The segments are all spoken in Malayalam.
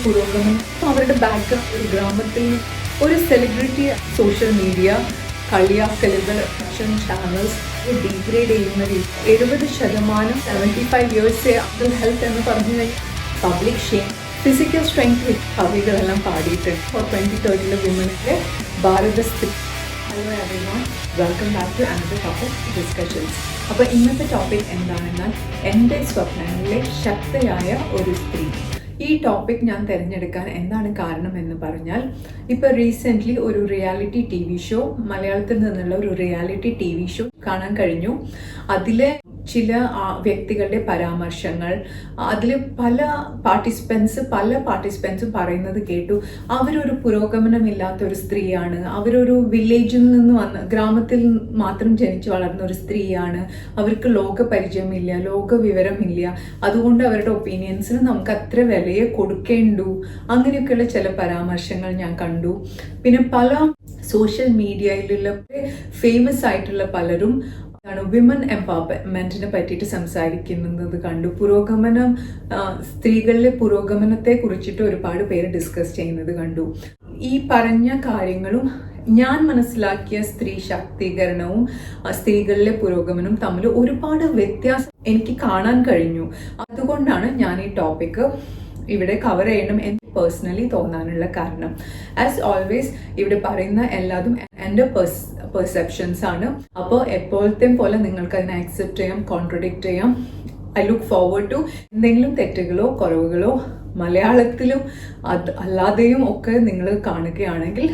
പുരോഗമനം അവരുടെ ബാക്ക്ഗ്രൗണ്ട് ഒരു ഗ്രാമത്തിൽ ഒരു സെലിബ്രിറ്റി സോഷ്യൽ മീഡിയ കളിയാക്കലുകൾ ചാനൽസ് ഡീഗ്രേഡ് ചെയ്യുന്ന രീതി 70% 75 ഇയേഴ്സ് അബ്ദുൽ ഹെൽത്ത് എന്ന് പറഞ്ഞു കഴിഞ്ഞാൽ പബ്ലിക് ഷെയിം ഫിസിക്കൽ സ്ട്രെങ്ത് കവികളെല്ലാം പാടിയിട്ടുണ്ട് ഫോർ 2030 വിമനിലെ ഭാരത സ്ത്രീ. Hello everyone, welcome back to another topic discussions. അപ്പോൾ ഇന്നത്തെ ടോപ്പിക് എന്താണെന്നാൽ എൻ്റെ സ്വപ്നങ്ങളിലെ ശക്തയായ ഒരു സ്ത്രീ. ഈ ടോപ്പിക് ഞാൻ തിരഞ്ഞെടുക്കാൻ എന്താണ് കാരണം എന്ന് പറഞ്ഞാൽ, ഇപ്പോൾ റീസെൻ്റ്ലി ഒരു റിയാലിറ്റി ടി വി ഷോ, മലയാളത്തിൽ നിന്നുള്ള ഒരു റിയാലിറ്റി ടി വി ഷോ കാണാൻ കഴിഞ്ഞു. അതിലെ ചില വ്യക്തികളുടെ പരാമർശങ്ങൾ, അതിൽ പല പാർട്ടിസിപ്പൻസും പറയുന്നത് കേട്ടു. അവരൊരു പുരോഗമനമില്ലാത്ത ഒരു സ്ത്രീയാണ്, അവരൊരു വില്ലേജിൽ നിന്ന് വന്ന ഗ്രാമത്തിൽ മാത്രം ജനിച്ചു വളർന്ന ഒരു സ്ത്രീയാണ്, അവർക്ക് ലോക പരിചയമില്ല, ലോക വിവരമില്ല, അതുകൊണ്ട് അവരുടെ ഒപ്പീനിയൻസിന് നമുക്ക് അത്ര വിലയെ കൊടുക്കേണ്ടു, അങ്ങനെയൊക്കെയുള്ള ചില പരാമർശങ്ങൾ ഞാൻ കണ്ടു. പിന്നെ പല സോഷ്യൽ മീഡിയയിലുള്ള ഫേമസ് ആയിട്ടുള്ള പലരും വിമൻ എംപവർമെന്റിനെ പറ്റിയിട്ട് സംസാരിക്കുന്നത് കണ്ടു. സ്ത്രീകളിലെ പുരോഗമനത്തെ കുറിച്ചിട്ട് ഒരുപാട് പേര് ഡിസ്കസ് ചെയ്യുന്നത് കണ്ടു. ഈ പറഞ്ഞ കാര്യങ്ങളും ഞാൻ മനസ്സിലാക്കിയ സ്ത്രീ ശാക്തീകരണവും സ്ത്രീകളിലെ പുരോഗമനവും തമ്മിൽ ഒരുപാട് വ്യത്യാസം എനിക്ക് കാണാൻ കഴിഞ്ഞു. അതുകൊണ്ടാണ് ഞാൻ ഈ ടോപ്പിക്ക് ഇവിടെ കവർ ചെയ്യണം എന്ന് പേഴ്സണലി തോന്നാനുള്ള കാരണം. ആസ് ഓൾവേസ് ഇവിടെ പറയുന്ന എല്ലാതും എൻ്റെ പെർസെപ്ഷൻസ് ആണ്. അപ്പോൾ എപ്പോഴത്തെ പോലെ നിങ്ങൾക്ക് അതിനെ അക്സെപ്റ്റ് ചെയ്യാം, കോൺട്രഡിക്റ്റ് ചെയ്യാം. ഐ ലുക്ക് ഫോർവേഡ് ടു എന്തെങ്കിലും തെറ്റുകളോ കുറവുകളോ മലയാളത്തിലും അല്ലാതെയും ഒക്കെ നിങ്ങൾ കാണുകയാണെങ്കിൽ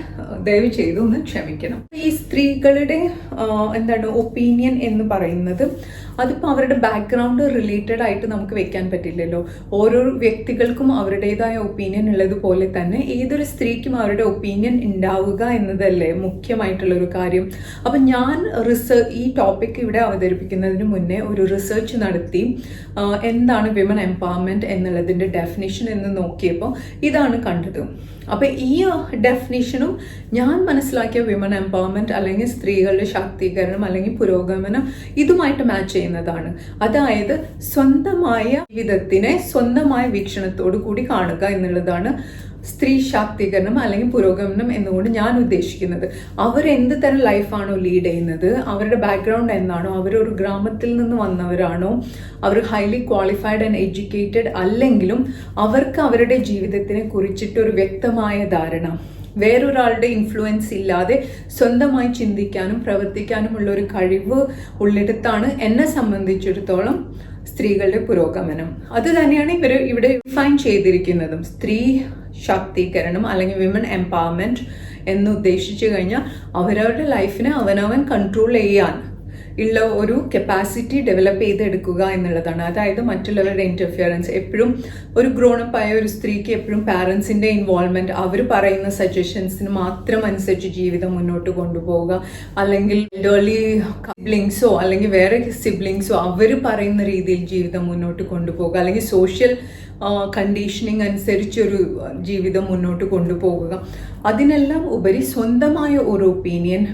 ദയവ് ചെയ്ത് ഒന്ന് ക്ഷമിക്കണം. ഈ സ്ത്രീകളുടെ ഒപ്പീനിയൻ എന്ന് പറയുന്നത് അതിപ്പോൾ അവരുടെ ബാക്ക്ഗ്രൗണ്ട് റിലേറ്റഡ് ആയിട്ട് നമുക്ക് വെക്കാൻ പറ്റില്ലല്ലോ. ഓരോ വ്യക്തികൾക്കും അവരുടേതായ ഒപ്പീനിയൻ ഉള്ളതുപോലെ തന്നെ ഏതൊരു സ്ത്രീക്കും അവരുടെ ഒപ്പീനിയൻ ഉണ്ടാവുക എന്നതല്ലേ മുഖ്യമായിട്ടുള്ളൊരു കാര്യം. അപ്പം ഞാൻ ഈ ടോപ്പിക് ഇവിടെ അവതരിപ്പിക്കുന്നതിന് മുന്നേ ഒരു റിസർച്ച് നടത്തി എന്താണ് വിമൻ എംപവർമെന്റ് എന്നുള്ളതിൻ്റെ ഡെഫിനിഷൻ എന്ന് നോക്കിയപ്പോൾ ഇതാണ് കണ്ടത്. അപ്പോൾ ഈ ഡെഫിനിഷനും ഞാൻ മനസ്സിലാക്കിയ വിമൻ എംപവർമെന്റ് അല്ലെങ്കിൽ സ്ത്രീകളുടെ ശാക്തീകരണം അല്ലെങ്കിൽ പുരോഗമനം ഇതുമായിട്ട് മാച്ച് ചെയ്യുന്നതാണ്. അതായത് സ്വന്തമായ ജീവിതത്തിനെ സ്വന്തമായ വീക്ഷണത്തോടു കൂടി കാണുക എന്നുള്ളതാണ് സ്ത്രീ ശാക്തീകരണം അല്ലെങ്കിൽ പുരോഗമനം എന്നുകൊണ്ട് ഞാൻ ഉദ്ദേശിക്കുന്നത്. അവർ എന്ത് തരം ലൈഫാണോ ലീഡ് ചെയ്യുന്നത്, അവരുടെ ബാക്ക്ഗ്രൗണ്ട് എന്താണോ, അവരൊരു ഗ്രാമത്തിൽ നിന്ന് വന്നവരാണോ, അവർ ഹൈലി ക്വാളിഫൈഡ് ആൻഡ് എഡ്യൂക്കേറ്റഡ് അല്ലെങ്കിലും അവർക്ക് അവരുടെ ജീവിതത്തിനെ കുറിച്ചിട്ടൊരു വ്യക്തമായ ധാരണ, വേറൊരാളുടെ ഇൻഫ്ലുവൻസ് ഇല്ലാതെ സ്വന്തമായി ചിന്തിക്കാനും പ്രവർത്തിക്കാനും ഉള്ള ഒരു കഴിവ് ഉള്ളിടത്താണ് എന്നെ സംബന്ധിച്ചിടത്തോളം സ്ത്രീകളുടെ പുരോഗമനം. അത് തന്നെയാണ് ഇവിടെ ഡിഫൈൻ ചെയ്തിരിക്കുന്നതും. സ്ത്രീ ശാക്തീകരണം അല്ലെങ്കിൽ വിമൻ എംപവർമെന്റ് എന്ന് ഉദ്ദേശിച്ചു കഴിഞ്ഞാൽ അവരവരുടെ ലൈഫിനെ അവനവൻ കൺട്രോൾ ചെയ്യാൻ ഉള്ള ഒരു കപ്പാസിറ്റി ഡെവലപ്പ് ചെയ്തെടുക്കുക എന്നുള്ളതാണ്. അതായത് മറ്റുള്ളവരുടെ ഇന്റർഫിയറൻസ് എപ്പോഴും ഒരു ഗ്രോണപ്പ് ആയ ഒരു സ്ത്രീക്ക് എപ്പോഴും പാരൻസിന്റെ ഇൻവോൾവ്മെന്റ്, അവർ പറയുന്ന സജഷൻസിന് മാത്രം അനുസരിച്ച് ജീവിതം മുന്നോട്ട് കൊണ്ടുപോവുക, അല്ലെങ്കിൽ എൽഡർലി സിബ്ലിങ്സോ അല്ലെങ്കിൽ വേറെ സിബ്ലിങ്സോ അവർ പറയുന്ന രീതിയിൽ ജീവിതം മുന്നോട്ട് കൊണ്ടുപോകുക, അല്ലെങ്കിൽ സോഷ്യൽ കണ്ടീഷനിങ് അനുസരിച്ചൊരു ജീവിതം മുന്നോട്ട് കൊണ്ടുപോകുക. അതിനെല്ലാം ഉപരി സ്വന്തമായ ഒരു ഒപ്പീനിയൻ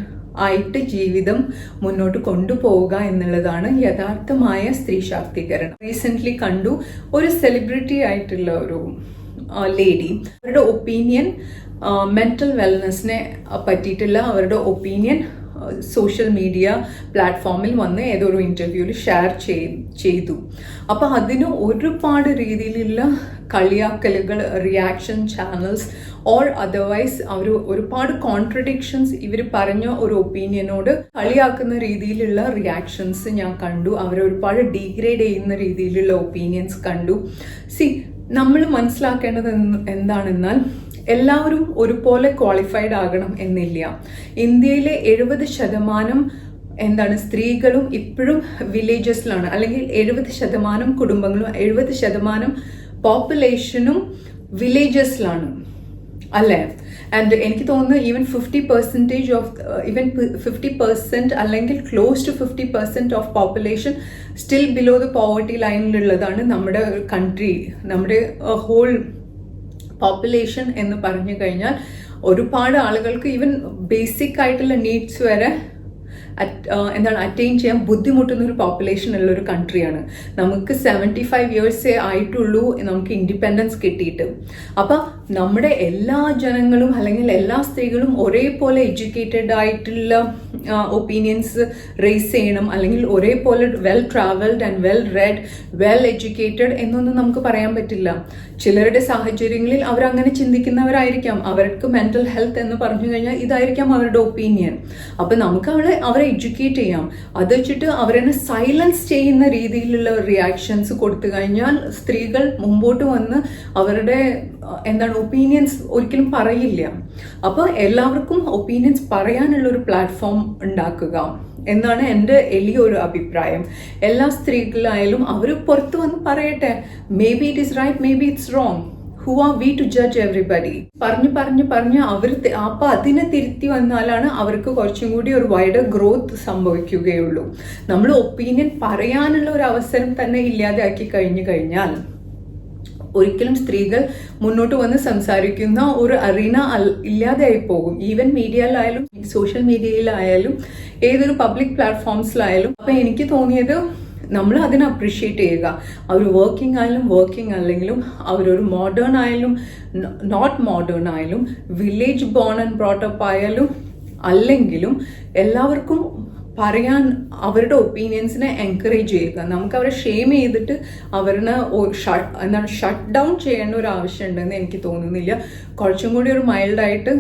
ആയിട്ട് ജീവിതം മുന്നോട്ട് കൊണ്ടുപോവുക എന്നുള്ളതാണ് യഥാർത്ഥമായ സ്ത്രീ ശാക്തീകരണം. റീസെൻ്റ്ലി കണ്ടു ഒരു സെലിബ്രിറ്റി ആയിട്ടുള്ള ഒരു ലേഡി, അവരുടെ ഒപ്പീനിയൻ മെൻ്റൽ വെൽനെസ്സിനെ പറ്റിയിട്ടുള്ള അവരുടെ ഒപ്പീനിയൻ സോഷ്യൽ മീഡിയ പ്ലാറ്റ്ഫോമിൽ വന്ന് ഏതൊരു ഇൻ്റർവ്യൂവിൽ ഷെയർ ചെയ്തു. അപ്പോൾ അതിന് ഒരുപാട് രീതിയിലുള്ള കളിയാക്കലുകൾ, റിയാക്ഷൻ ചാനൽസ് ഓർ അതർവൈസ് അവർ ഒരുപാട് കോൺട്രഡിക്ഷൻസ് ഇവർ പറഞ്ഞ ഒരു ഒപ്പീനിയനോട് കളിയാക്കുന്ന രീതിയിലുള്ള റിയാക്ഷൻസ് ഞാൻ കണ്ടു. അവരെ ഒരുപാട് ഡീഗ്രേഡ് ചെയ്യുന്ന രീതിയിലുള്ള ഒപ്പീനിയൻസ് കണ്ടു. നമ്മൾ മനസ്സിലാക്കേണ്ടത് എന്താണെന്നാൽ എല്ലാവരും ഒരുപോലെ ക്വാളിഫൈഡ് ആകണം എന്നില്ല. ഇന്ത്യയിലെ 70% സ്ത്രീകളും ഇപ്പോഴും വില്ലേജസിലാണ്, അല്ലെങ്കിൽ 70% കുടുംബങ്ങളും 70% പോപ്പുലേഷനും വില്ലേജസിലാണ് അല്ലേ. ആൻഡ് എനിക്ക് തോന്നുന്നു ഈവൻ 50% അല്ലെങ്കിൽ close to 50% of population still below the poverty ലൈനിലുള്ളതാണ് നമ്മുടെ കൺട്രി. നമ്മുടെ ഹോൾ പോപ്പുലേഷൻ എന്ന് പറഞ്ഞു കഴിഞ്ഞാൽ ഒരുപാട് ആളുകൾക്ക് ഈവൻ ബേസിക് ആയിട്ടുള്ള നീഡ്സ് വരെ എന്താണ് അറ്റൈൻ ചെയ്യാൻ ബുദ്ധിമുട്ടുന്ന ഒരു പോപ്പുലേഷൻ ഉള്ള ഒരു കൺട്രിയാണ്. നമുക്ക് 75 ഇയേഴ്സേ ആയിട്ടുള്ളൂ നമുക്ക് ഇൻഡിപെൻഡൻസ് കിട്ടിയിട്ട്. അപ്പം നമ്മുടെ എല്ലാ ജനങ്ങളും അല്ലെങ്കിൽ എല്ലാ സ്ത്രീകളും ഒരേപോലെ എഡ്യൂക്കേറ്റഡ് ആയിട്ടുള്ള ഒപ്പീനിയൻസ് റേസ് ചെയ്യണം, അല്ലെങ്കിൽ ഒരേപോലെ well travelled and well red well educated എന്നൊന്നും നമുക്ക് പറയാൻ പറ്റില്ല. ചിലരുടെ സാഹചര്യങ്ങളിൽ അവരങ്ങനെ ചിന്തിക്കുന്നവരായിരിക്കാം. അവർക്ക് മെന്റൽ ഹെൽത്ത് എന്ന് പറഞ്ഞു കഴിഞ്ഞാൽ ഇതായിരിക്കാം അവരുടെ ഒപ്പീനിയൻ. അപ്പം നമുക്ക് അവരെ എഡ്യൂക്കേറ്റ് ചെയ്യാം. അത് വെച്ചിട്ട് അവരെ സൈലൻസ് ചെയ്യുന്ന രീതിയിലുള്ള റിയാക്ഷൻസ് കൊടുത്തു കഴിഞ്ഞാൽ സ്ത്രീകൾ മുമ്പോട്ട് വന്ന് അവരുടെ ഒപ്പീനിയൻസ് ഒരിക്കലും പറയില്ല. അപ്പോൾ എല്ലാവർക്കും ഒപ്പീനിയൻസ് പറയാനുള്ള ഒരു പ്ലാറ്റ്ഫോം ഉണ്ടാക്കുക എന്നാണ് എൻ്റെ എളിയൊരു അഭിപ്രായം. എല്ലാ സ്ത്രീകളായാലും അവർ പുറത്ത് വന്ന് പറയട്ടെ. Maybe it is right, maybe it's wrong. Who are we to judge everybody? പറഞ്ഞ് അവർ അപ്പം അതിനെ തിരുത്തി വന്നാലാണ് അവർക്ക് കുറച്ചും കൂടി ഒരു വൈഡർ ഗ്രോത്ത് സംഭവിക്കുകയുള്ളൂ. നമ്മൾ ഒപ്പീനിയൻ പറയാനുള്ള ഒരു അവസരം തന്നെ ഇല്ലാതെയാക്കി കഴിഞ്ഞാൽ ഒരിക്കലും സ്ത്രീകൾ മുന്നോട്ട് വന്ന് സംസാരിക്കുന്ന ഒരു അറീന ഇല്ലാതെയായി പോകും. ഈവൻ മീഡിയയിലായാലും സോഷ്യൽ മീഡിയയിലായാലും ഏതൊരു പബ്ലിക് പ്ലാറ്റ്ഫോംസിലായാലും. അപ്പം എനിക്ക് തോന്നിയത് നമ്മൾ അതിനെ അപ്രീഷിയേറ്റ് ചെയ്യുക. അവർ വർക്കിംഗ് അല്ലെങ്കിലും അവരൊരു മോഡേൺ ആയാലും നോട്ട് മോഡേൺ ആയാലും വില്ലേജ് ബോൺ ആൻഡ് ബ്രോട്ടപ്പ് ആയാലും അല്ലെങ്കിലും എല്ലാവർക്കും പറയാൻ അവരുടെ ഒപ്പീനിയൻസിനെ എൻകറേജ് ചെയ്യുക. നമുക്ക് അവരെ ഷെയിം ചെയ്തിട്ട് അവരെ ഷട്ട് ഡൗൺ ചെയ്യേണ്ട ഒരു ആവശ്യമുണ്ടെന്ന് എനിക്ക് തോന്നുന്നില്ല. കുറച്ചും കൂടി ഒരു മൈൽഡായിട്ട്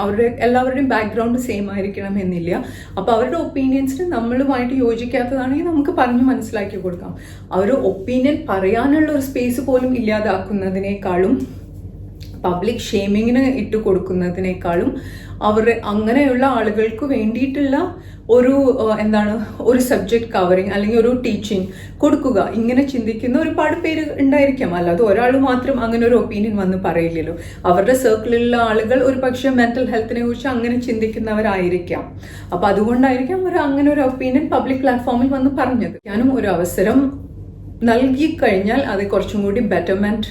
അവരുടെ എല്ലാവരുടെയും ബാക്ക്ഗ്രൗണ്ട് സെയിം ആയിരിക്കണം എന്നില്ല. അപ്പോൾ അവരുടെ ഒപ്പീനിയൻസിന് നമ്മളുമായിട്ട് യോജിക്കാത്തതാണെങ്കിൽ നമുക്ക് പറഞ്ഞ് മനസ്സിലാക്കി കൊടുക്കാം. അവർ ഒപ്പീനിയൻ പറയാനുള്ള ഒരു സ്പേസ് പോലും ഇല്ലാതാക്കുന്നതിനേക്കാളും പബ്ലിക് ഷെയിമിങ്ങിന് ഇട്ട് കൊടുക്കുന്നതിനേക്കാളും അങ്ങനെയുള്ള ആളുകൾക്ക് വേണ്ടിയിട്ടുള്ള ഒരു സബ്ജക്ട് കവറിങ് അല്ലെങ്കിൽ ഒരു ടീച്ചിങ് കൊടുക്കുക. ഇങ്ങനെ ചിന്തിക്കുന്ന ഒരുപാട് പേര് ഉണ്ടായിരിക്കാം. അല്ലാതെ ഒരാൾ മാത്രം അങ്ങനെ ഒരു ഒപ്പീനിയൻ വന്ന് പറയില്ലല്ലോ. അവരുടെ സർക്കിളിലുള്ള ആളുകൾ ഒരു പക്ഷേ മെന്റൽ ഹെൽത്തിനെ കുറിച്ച് അങ്ങനെ ചിന്തിക്കുന്നവരായിരിക്കാം. അപ്പൊ അതുകൊണ്ടായിരിക്കാം അവർ അങ്ങനെ ഒരു ഒപ്പീനിയൻ പബ്ലിക് പ്ലാറ്റ്ഫോമിൽ വന്ന് പറഞ്ഞത്. ഞാനും ഒരു അവസരം നൽകി കഴിഞ്ഞാൽ അത് കുറച്ചും കൂടി betterment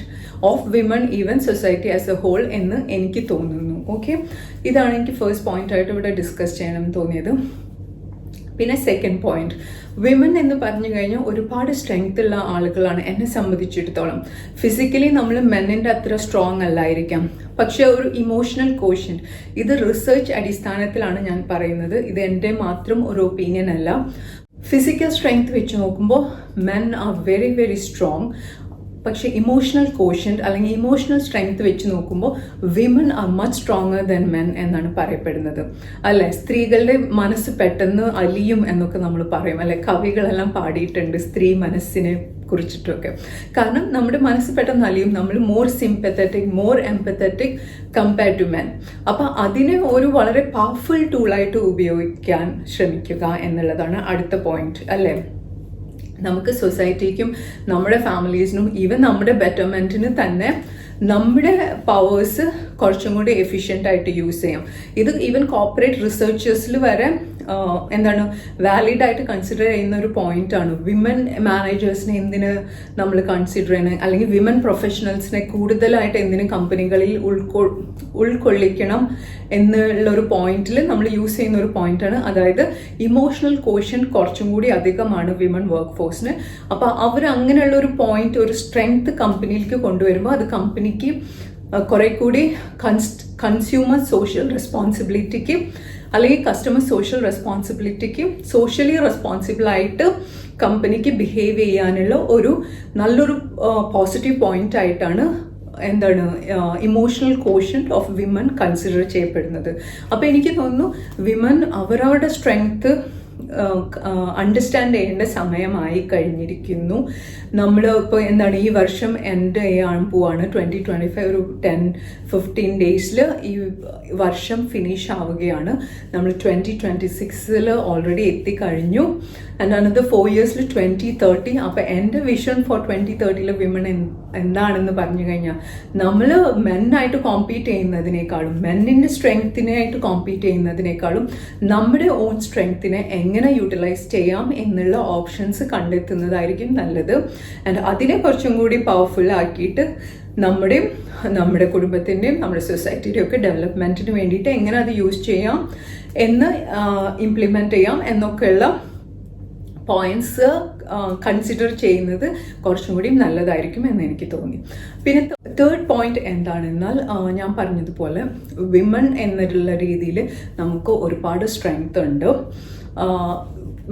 of women even society as a whole എന്ന് എനിക്ക് തോന്നുന്നു. ഓക്കെ, ഇതാണ് എനിക്ക് ഫസ്റ്റ് പോയിന്റ് ആയിട്ട് ഇവിടെ ഡിസ്കസ് ചെയ്യണം തോന്നിയത്. പിന്നെ സെക്കൻഡ് പോയിന്റ്, വിമൻ എന്ന് പറഞ്ഞു കഴിഞ്ഞാൽ ഒരുപാട് സ്ട്രെങ്ത് ഉള്ള ആളുകളാണ് എന്നെ സംബന്ധിച്ചിടത്തോളം. ഫിസിക്കലി നമ്മൾ മെന്നിൻ്റെ അത്ര സ്ട്രോങ് അല്ലായിരിക്കാം, പക്ഷെ ഒരു ഇമോഷണൽ കോഷ്യന്റ്, ഇത് റിസർച്ച് അടിസ്ഥാനത്തിലാണ് ഞാൻ പറയുന്നത്, ഇത് എൻ്റെ മാത്രം ഒരു ഒപ്പീനിയൻ അല്ല. ഫിസിക്കൽ സ്ട്രെങ്ത് വെച്ച് നോക്കുമ്പോൾ men are very very strong. പക്ഷേ ഇമോഷണൽ കോഷ്യന്റ് അല്ലെങ്കിൽ ഇമോഷണൽ സ്ട്രെങ്ത് വെച്ച് നോക്കുമ്പോൾ women are much stronger than men എന്നാണ് പറയപ്പെടുന്നത്. അല്ലെ, സ്ത്രീകളുടെ മനസ്സ് പെട്ടെന്ന് അലിയും എന്നൊക്കെ നമ്മൾ പറയും. അല്ലെ, കവികളെല്ലാം പാടിയിട്ടുണ്ട് സ്ത്രീ മനസ്സിനെ കുറിച്ചിട്ടൊക്കെ. കാരണം നമ്മുടെ മനസ്സ് പെട്ടെന്ന് അലിയും, നമ്മൾ more sympathetic more empathetic compared to men. അപ്പം അതിനെ ഒരു വളരെ പവർഫുൾ ടൂളായിട്ട് ഉപയോഗിക്കാൻ ശ്രമിക്കുക എന്നുള്ളതാണ് അടുത്ത പോയിന്റ്. അല്ലേ, നമുക്ക് സൊസൈറ്റിക്കും നമ്മുടെ ഫാമിലീസിനും ഈവൻ നമ്മുടെ ബെറ്റർമെന്റിന് തന്നെ നമ്മുടെ പവേഴ്സ് കുറച്ചും കൂടി എഫിഷ്യൻ്റ് ആയിട്ട് യൂസ് ചെയ്യാം. ഇത് ഈവൻ കോർപ്പറേറ്റ് റിസർച്ചേഴ്സിൽ വരെ വാലിഡ് ആയിട്ട് കൺസിഡർ ചെയ്യുന്ന ഒരു പോയിന്റാണ്. വിമൻ മാനേജേഴ്സിനെ എന്തിന് നമ്മൾ കൺസിഡർ ചെയ്യണം, അല്ലെങ്കിൽ വിമൻ പ്രൊഫഷണൽസിനെ കൂടുതലായിട്ട് എന്തിന് കമ്പനികളിൽ ഉൾക്കൊള്ളിക്കണം എന്നുള്ളൊരു പോയിന്റിൽ നമ്മൾ യൂസ് ചെയ്യുന്ന ഒരു പോയിന്റാണ്. അതായത് ഇമോഷണൽ കോഷ്യന്റ് കുറച്ചും കൂടി അധികമാണ് വിമൻ വർക്ക് ഫോഴ്സിന്. അപ്പോൾ അവർ അങ്ങനെയുള്ള ഒരു പോയിന്റ്, ഒരു സ്ട്രെങ്ത് കമ്പനിയിലേക്ക് കൊണ്ടുവരുമ്പോൾ അത് കമ്പനിക്ക് കുറെ കൂടി കൺസ്യൂമർ സോഷ്യൽ റെസ്പോൺസിബിലിറ്റിക്ക് അല്ലെങ്കിൽ കസ്റ്റമർ സോഷ്യൽ റെസ്പോൺസിബിലിറ്റിക്ക് സോഷ്യലി റെസ്പോൺസിബിൾ ആയിട്ട് കമ്പനിക്ക് ബിഹേവ് ചെയ്യാനുള്ള ഒരു നല്ലൊരു പോസിറ്റീവ് പോയിന്റ് ആയിട്ടാണ് emotional quotient of women consider ചെയ്യപ്പെടുന്നത്. അപ്പോൾ എനിക്ക് തോന്നുന്നു വിമൻ അവരവരുടെ സ്ട്രെങ്ത് അണ്ടർസ്റ്റാൻഡ് ചെയ്യേണ്ട സമയമായി കഴിഞ്ഞിരിക്കുന്നു. നമ്മൾ ഇപ്പോൾ ഈ വർഷം എൻഡ് ചെയ്യാൻ പോവാണ്. 2025 ഒരു 10-15 ഡേയ്സിൽ ഈ വർഷം ഫിനിഷ് ആവുകയാണ്. നമ്മൾ 2026 ഓൾറെഡി എത്തിക്കഴിഞ്ഞു. And another 4 ഇയേഴ്സിൽ 2030. അപ്പോൾ എൻ്റെ വിഷൻ ഫോർ 2030 വിമൺ എന്താണെന്ന് പറഞ്ഞു കഴിഞ്ഞാൽ, നമ്മൾ മെന്നായിട്ട് കോമ്പീറ്റ് ചെയ്യുന്നതിനേക്കാളും മെന്നിൻ്റെ സ്ട്രെങ്ത്തിനായിട്ട് കോമ്പീറ്റ് ചെയ്യുന്നതിനേക്കാളും നമ്മുടെ ഓൺ സ്ട്രെങ്ത്തിനെ എങ്ങനെ യൂട്ടിലൈസ് ചെയ്യാം എന്നുള്ള ഓപ്ഷൻസ് കണ്ടെത്തുന്നതായിരിക്കും നല്ലത്. ആൻഡ് അതിനെ കുറച്ചും കൂടി പവർഫുൾ ആക്കിയിട്ട് നമ്മുടെ കുടുംബത്തിൻ്റെയും നമ്മുടെ സൊസൈറ്റിയുടെയും ഒക്കെ ഡെവലപ്മെൻറ്റിന് വേണ്ടിയിട്ട് എങ്ങനെ അത് യൂസ് ചെയ്യാം എന്ന് ഇംപ്ലിമെൻ്റ് ചെയ്യാം എന്നൊക്കെയുള്ള പോയിന്റ്സ് കൺസിഡർ ചെയ്യുന്നത് കുറച്ചും കൂടി നല്ലതായിരിക്കും എന്ന് എനിക്ക് തോന്നി. പിന്നെ തേർഡ് പോയിന്റ് എന്താണെന്നാൽ ഞാൻ പറഞ്ഞതുപോലെ വിമൺ എന്നുള്ള രീതിയിൽ നമുക്ക് ഒരുപാട് സ്ട്രെങ്ത് ഉണ്ട്.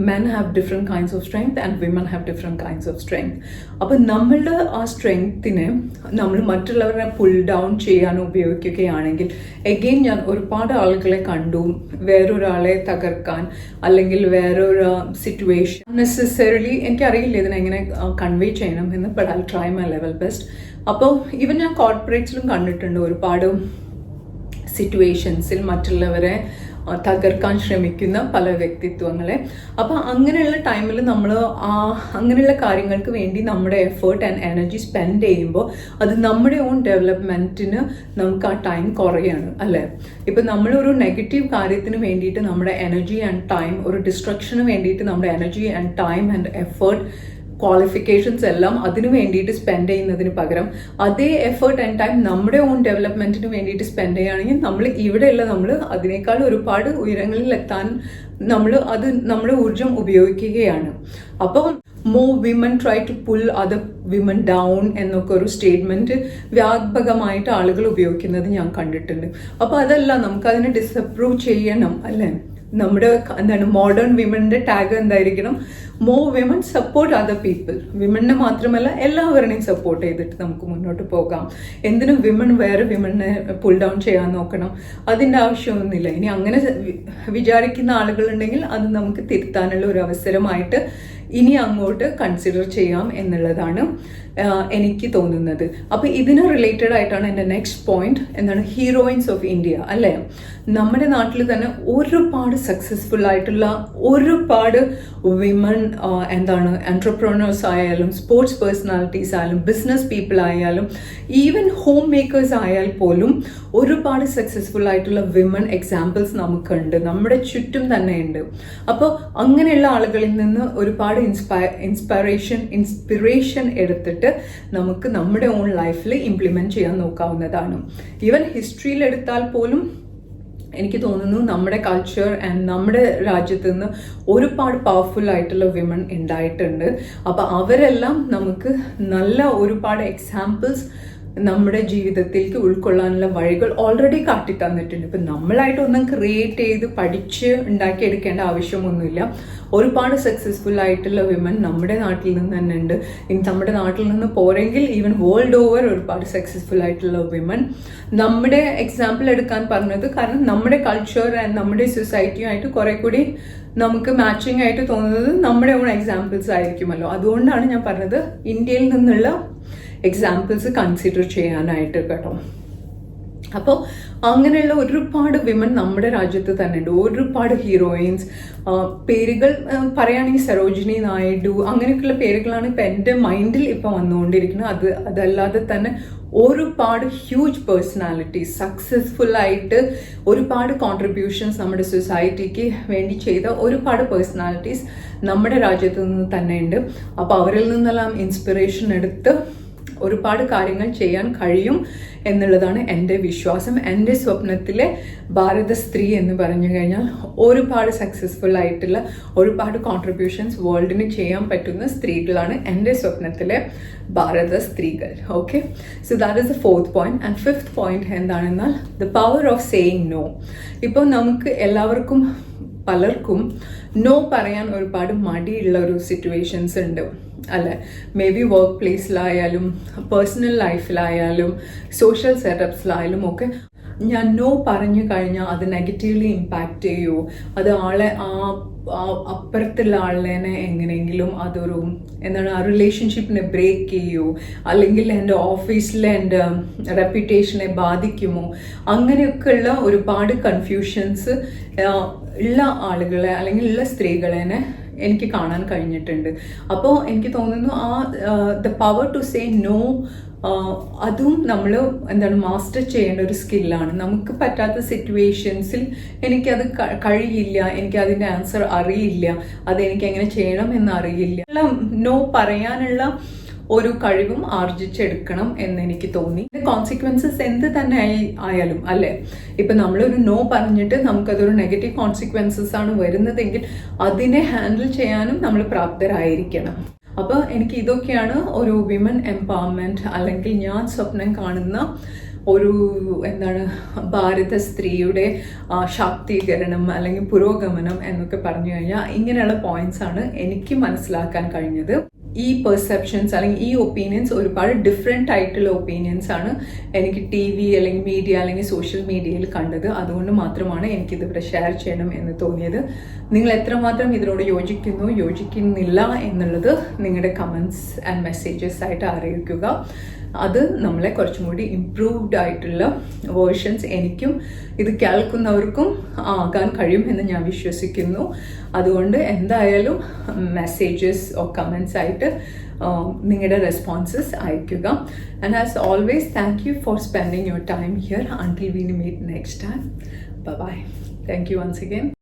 men have different kinds of strength and women have different kinds of strength. അപ്പോൾ നമ്മളുടെ ആ സ്ട്രെങ്ത്തിനെ നമ്മൾ മറ്റുള്ളവരെ പുൾ ഡൗൺ ചെയ്യാൻ ഉപയോഗിക്കുകയാണെങ്കിൽ, എഗെയിൻ ഞാൻ ഒരുപാട് ആളുകളെ കണ്ടു വേറൊരാളെ തകർക്കാൻ അല്ലെങ്കിൽ വേറൊരു സിറ്റുവേഷൻ നെസസറിലി, എനിക്കറിയില്ല ഇതിനെങ്ങനെ കൺവേ ചെയ്യണം എന്ന്, but I try my level best. അപ്പോൾ ഈവൻ ഞാൻ കോർപ്പറേറ്റ്സിലും കണ്ടിട്ടുണ്ട് ഒരുപാട് സിറ്റുവേഷൻസിൽ മറ്റുള്ളവരെ തകർക്കാൻ ശ്രമിക്കുന്ന പല വ്യക്തിത്വങ്ങളെ. അപ്പോൾ അങ്ങനെയുള്ള ടൈമിൽ നമ്മൾ അങ്ങനെയുള്ള കാര്യങ്ങൾക്ക് വേണ്ടി നമ്മുടെ എഫേർട്ട് ആൻഡ് എനർജി സ്പെൻഡ് ചെയ്യുമ്പോൾ അത് നമ്മുടെ ഓൺ ഡെവലപ്മെൻറ്റിന് നമുക്ക് ആ ടൈം കുറയാണ്, അല്ലേ? ഇപ്പം നമ്മളൊരു നെഗറ്റീവ് കാര്യത്തിന് വേണ്ടിയിട്ട് നമ്മുടെ എനർജി ആൻഡ് ടൈം, ഒരു ഡിസ്ട്രക്ഷന് വേണ്ടിയിട്ട് നമ്മുടെ energy and time and effort qualifications എല്ലാം അതിനു വേണ്ടിയിട്ട് സ്പെൻഡ് ചെയ്യുന്നതിന് പകരം അതേ എഫേർട്ട് ആൻഡ് ടൈം നമ്മുടെ ഓൺ ഡെവലപ്മെന്റിന് വേണ്ടിയിട്ട് സ്പെൻഡ് ചെയ്യുകയാണെങ്കിൽ നമ്മൾ അതിനേക്കാൾ ഒരുപാട് ഉയരങ്ങളിൽ എത്താൻ നമ്മുടെ ഊർജം ഉപയോഗിക്കുകയാണ്. അപ്പോൾ more women try to pull other women down എന്നൊക്കെ ഒരു സ്റ്റേറ്റ്മെന്റ് വ്യാപകമായിട്ട് ആളുകൾ ഉപയോഗിക്കുന്നത് ഞാൻ കണ്ടിട്ടുണ്ട്. അപ്പോൾ അതല്ല, നമുക്കതിനെ ഡിസപ്രൂവ് ചെയ്യണം, അല്ലേ? നമ്മുടെ മോഡേൺ വിമന്റെ ടാഗ് എന്തായിരിക്കണം? More women support other people. വിമനെ മാത്രമല്ല എല്ലാവരെയും സപ്പോർട്ട് ചെയ്തിട്ട് നമുക്ക് മുന്നോട്ട് പോകാം. എന്തിനും വിമൺ വേറെ വിമനെ പുൾ ഡൗൺ ചെയ്യാൻ നോക്കണം? അതിൻ്റെ ആവശ്യമൊന്നുമില്ല. ഇനി അങ്ങനെ വിചാരിക്കുന്ന ആളുകളുണ്ടെങ്കിൽ അത് നമുക്ക് തിരുത്താനുള്ള ഒരു അവസരമായിട്ട് ഇനി അങ്ങോട്ട് കൺസിഡർ ചെയ്യാം എന്നുള്ളതാണ് എനിക്ക് തോന്നുന്നത്. അപ്പോൾ ഇതിന് റിലേറ്റഡ് ആയിട്ടാണ് എൻ്റെ നെക്സ്റ്റ് പോയിന്റ്. എന്താണ്? ഹീറോയിൻസ് ഓഫ് ഇന്ത്യ, അല്ലേ? നമ്മുടെ നാട്ടിൽ തന്നെ ഒരുപാട് സക്സസ്ഫുൾ ആയിട്ടുള്ള ഒരുപാട് വിമൺ എൻട്രപ്രനേഴ്സ് ആയാലും സ്പോർട്സ് പേഴ്സണാലിറ്റീസ് ആയാലും ബിസിനസ് പീപ്പിൾ ആയാലും ഈവൻ ഹോം മേക്കേഴ്സ് ആയാൽ പോലും ഒരുപാട് സക്സസ്ഫുൾ ആയിട്ടുള്ള വിമൺ എക്സാമ്പിൾസ് നമുക്കുണ്ട്, നമ്മുടെ ചുറ്റും തന്നെ ഉണ്ട്. അപ്പോൾ അങ്ങനെയുള്ള ആളുകളിൽ നിന്ന് ഒരുപാട് ഇൻസ്പിറേഷൻ എടുത്തിട്ട് നമുക്ക് നമ്മുടെ ഓൺ ലൈഫിൽ ഇംപ്ലിമെന്റ് ചെയ്യാൻ നോക്കാവുന്നതാണ്. ഈവൻ ഹിസ്റ്ററിയിൽ എടുത്താൽ പോലും എനിക്ക് തോന്നുന്നു നമ്മുടെ കൾച്ചർ ആൻഡ് നമ്മുടെ രാജ്യത്ത് നിന്ന് ഒരുപാട് പവർഫുൾ ആയിട്ടുള്ള വിമൺ ഉണ്ടായിട്ടുണ്ട്. അപ്പോൾ അവരെല്ലാം നമുക്ക് നല്ല ഒരുപാട് എക്സാമ്പിൾസ് നമ്മുടെ ജീവിതത്തിലേക്ക് ഉൾക്കൊള്ളാനുള്ള വഴികൾ ഓൾറെഡി കാട്ടി തന്നിട്ടുണ്ട്. ഇപ്പം നമ്മളായിട്ടൊന്നും ക്രിയേറ്റ് ചെയ്ത് പഠിച്ച് ഉണ്ടാക്കിയെടുക്കേണ്ട ആവശ്യമൊന്നുമില്ല. ഒരുപാട് സക്സസ്ഫുൾ ആയിട്ടുള്ള വിമൻ നമ്മുടെ നാട്ടിൽ നിന്ന് തന്നെ ഉണ്ട്. ഇനി നമ്മുടെ നാട്ടിൽ നിന്ന് പോരെങ്കിൽ ഈവൻ വേൾഡ് ഓവർ ഒരുപാട് സക്സസ്ഫുൾ ആയിട്ടുള്ള വിമൻ. നമ്മുടെ എക്സാമ്പിൾ എടുക്കാൻ പറഞ്ഞത് കാരണം നമ്മുടെ കൾച്ചർ ആൻഡ് നമ്മുടെ സൊസൈറ്റിയുമായിട്ട് കുറെ കൂടി നമുക്ക് മാച്ചിങ് ആയിട്ട് തോന്നുന്നത് നമ്മുടെ ഓൺ എക്സാമ്പിൾസ് ആയിരിക്കുമല്ലോ. അതുകൊണ്ടാണ് ഞാൻ പറഞ്ഞത് ഇന്ത്യയിൽ നിന്നുള്ള എക്സാമ്പിൾസ് കൺസിഡർ ചെയ്യാനായിട്ട് കേട്ടോ. അപ്പോൾ അങ്ങനെയുള്ള ഒരുപാട് വിമൻ നമ്മുടെ രാജ്യത്ത് തന്നെ ഉണ്ട്. ഒരുപാട് ഹീറോയിൻസ് പേരുകൾ പറയുകയാണെങ്കിൽ സരോജിനി നായിഡു അങ്ങനെയൊക്കെയുള്ള പേരുകളാണ് ഇപ്പം എൻ്റെ മൈൻഡിൽ ഇപ്പം വന്നുകൊണ്ടിരിക്കുന്നത്. അതല്ലാതെ തന്നെ ഒരുപാട് ഹ്യൂജ് പേഴ്സണാലിറ്റീസ് സക്സസ്ഫുൾ ആയിട്ട് ഒരുപാട് കോൺട്രിബ്യൂഷൻസ് നമ്മുടെ സൊസൈറ്റിക്ക് വേണ്ടി ചെയ്ത ഒരുപാട് പേഴ്സണാലിറ്റീസ് നമ്മുടെ രാജ്യത്ത് നിന്ന് തന്നെ ഉണ്ട്. അപ്പോൾ അവരിൽ നിന്നെല്ലാം ഇൻസ്പിറേഷൻ എടുത്ത് ഒരുപാട് കാര്യങ്ങൾ ചെയ്യാൻ കഴിയും എന്നുള്ളതാണ് എൻ്റെ വിശ്വാസം. എൻ്റെ സ്വപ്നത്തിലെ ഭാരത സ്ത്രീ എന്ന് പറഞ്ഞു കഴിഞ്ഞാൽ ഒരുപാട് സക്സസ്ഫുൾ ആയിട്ടുള്ള ഒരുപാട് കോൺട്രിബ്യൂഷൻസ് വേൾഡിന് ചെയ്യാൻ പറ്റുന്ന സ്ത്രീകളാണ് എൻ്റെ സ്വപ്നത്തിലെ ഭാരത സ്ത്രീകൾ. Okay, so that is the fourth point. And fifth point എന്താണെന്നാൽ the power of saying no. ഇപ്പോൾ നമുക്ക് എല്ലാവർക്കും പലർക്കും നോ പറയാൻ ഒരുപാട് മടിയുള്ള ഒരു സിറ്റുവേഷൻസ് ഉണ്ട്, അല്ലേ? മേ ബി വർക്ക് പ്ലേസിലായാലും പേഴ്സണൽ ലൈഫിലായാലും സോഷ്യൽ സെറ്റപ്സിലായാലും ഒക്കെ ഞാൻ നോ പറഞ്ഞു കഴിഞ്ഞാൽ അത് നെഗറ്റീവ്ലി ഇമ്പാക്റ്റ് ചെയ്യുമോ, അത് അപ്പുറത്തുള്ള ആളിനെ എങ്ങനെയെങ്കിലും അതൊരു ആ റിലേഷൻഷിപ്പിനെ ബ്രേക്ക് ചെയ്യുമോ, അല്ലെങ്കിൽ എൻ്റെ ഓഫീസിലെ എൻ്റെ റെപ്യൂട്ടേഷനെ ബാധിക്കുമോ, അങ്ങനെയൊക്കെയുള്ള ഒരുപാട് കൺഫ്യൂഷൻസ് ഉള്ള ആളുകളെ അല്ലെങ്കിൽ ഉള്ള സ്ത്രീകളെ എനിക്ക് കാണാൻ കഴിഞ്ഞിട്ടുണ്ട്. അപ്പോൾ എനിക്ക് തോന്നുന്നു the power to say no അതും നമ്മൾ മാസ്റ്റർ ചെയ്യേണ്ട ഒരു സ്കില്ലാണ്. നമുക്ക് പറ്റാത്ത സിറ്റുവേഷൻസിൽ എനിക്കത് കഴിയില്ല, എനിക്ക് അതിൻ്റെ ആൻസർ അറിയില്ല, അതെനിക്ക് എങ്ങനെ ചെയ്യണം എന്ന് അറിയില്ല, നോ പറയാനുള്ള ഒരു കഴിവും ആർജിച്ചെടുക്കണം എന്നെനിക്ക് തോന്നി. കോൺസിക്വൻസസ് എന്ത് തന്നെ ആയാലും അല്ലേ, ഇപ്പം നമ്മളൊരു നോ പറഞ്ഞിട്ട് നമുക്കതൊരു നെഗറ്റീവ് കോൺസിക്വൻസസ് ആണ് വരുന്നതെങ്കിൽ അതിനെ ഹാൻഡിൽ ചെയ്യാനും നമ്മൾ പ്രാപ്തരായിരിക്കണം. അപ്പോൾ എനിക്ക് ഇതൊക്കെയാണ് ഒരു വിമൻ എംപവർമെൻറ്റ് അല്ലെങ്കിൽ ഞാൻ സ്വപ്നം കാണുന്ന ഒരു ഭാരത സ്ത്രീയുടെ ശാക്തീകരണം അല്ലെങ്കിൽ പുരോഗമനം എന്നൊക്കെ പറഞ്ഞു കഴിഞ്ഞാൽ ഇങ്ങനെയുള്ള പോയിന്റ്സ് ആണ് എനിക്ക് മനസ്സിലാക്കാൻ കഴിഞ്ഞത്. ഈ പെർസെപ്ഷൻസ് അല്ലെങ്കിൽ ഈ ഒപ്പീനിയൻസ് ഒരുപാട് ഡിഫറെൻ്റ് ആയിട്ടുള്ള ഒപ്പീനിയൻസ് ആണ് എനിക്ക് TV അല്ലെങ്കിൽ മീഡിയ അല്ലെങ്കിൽ സോഷ്യൽ മീഡിയയിൽ കണ്ടത്. അതുകൊണ്ട് മാത്രമാണ് എനിക്കിതിവിടെ ഷെയർ ചെയ്യണം എന്ന് തോന്നിയത്. നിങ്ങൾ എത്രമാത്രം ഇതിനോട് യോജിക്കുന്നില്ല എന്നുള്ളത് നിങ്ങളുടെ കമൻസ് ആൻഡ് മെസ്സേജസ് ആയിട്ട് അറിയിക്കുക. അത് നമ്മളെ കുറച്ചും കൂടി ഇംപ്രൂവ്ഡ് ആയിട്ടുള്ള വേർഷൻസ് എനിക്കും ഇത് കേൾക്കുന്നവർക്കും ആകാൻ കഴിയും എന്ന് ഞാൻ വിശ്വസിക്കുന്നു. അതുകൊണ്ട് എന്തായാലും മെസ്സേജസ് ഓർ കമൻസ് ആയിട്ട് നിങ്ങളുടെ റെസ്പോൺസസ് അയക്കുക. And as always thank you for spending your time here. Until we meet next time. Bye. Thank you once again.